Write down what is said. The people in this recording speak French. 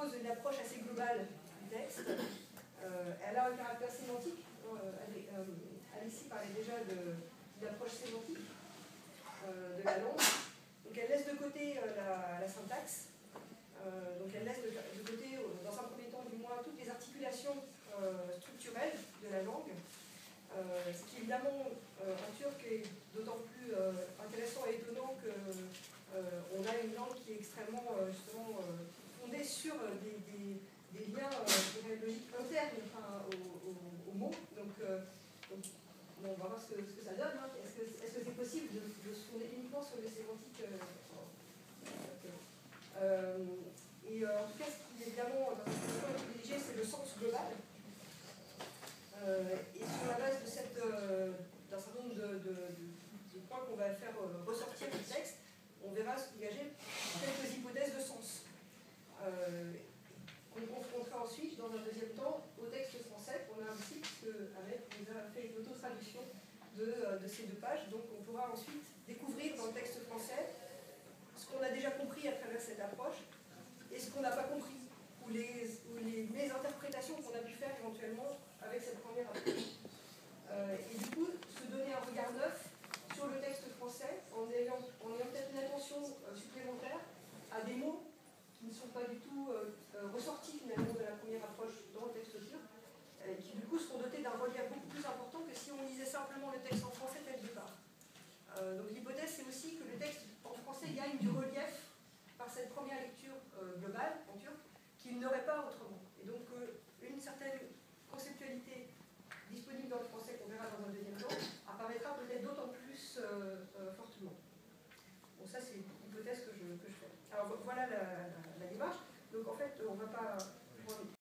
propose une approche assez globale du texte. Elle a un caractère sémantique. Alexis parlait déjà de l'approche sémantique de la langue. Donc elle laisse de côté la syntaxe. Donc elle laisse de côté, dans un premier temps du moins, toutes les articulations structurelles de la langue. Ce qui évidemment en turc est d'autant plus intéressant et étonnant qu'on a une langue qui est extrêmement justement fondée sur des liens logiques internes aux mots. Donc, bon, on va voir ce que ça donne. Hein. Est-ce que c'est possible de se fonder uniquement sur les sémantiques et en tout cas, ce qui est évidemment dans cette question privilégiée, c'est le sens global. Et sur la base de d'un certain nombre de points qu'on va faire ressortir du texte, on verra se dégager quelques hypothèses de sens. On confrontera ensuite, dans un deuxième temps, au texte français, qu'on a aussi, puisque Ahmed nous a fait une auto-traduction de ces 2 pages. Donc on pourra ensuite découvrir dans le texte français ce qu'on a déjà compris à travers cette approche et ce qu'on n'a pas compris, ou les mésinterprétations qu'on a pu faire éventuellement avec cette première approche. Et du coup, se donner un regard neuf sur le texte français en ayant peut-être une attention supplémentaire à des mots qui ne sont pas du tout ressortis finalement de la première approche dans le texte turc, qui du coup seront dotés d'un relief beaucoup plus important que si on lisait simplement le texte en français dès le départ. Donc l'hypothèse, c'est aussi que le texte en français gagne du relief par cette première lecture globale en turc qu'il n'aurait pas autrement. Et donc une certaine conceptualité disponible dans le français qu'on verra dans un deuxième temps apparaîtra peut-être d'autant plus fortement. Bon, ça c'est l'hypothèse que je fais. Alors voilà la démarche. Donc en fait, on ne va pas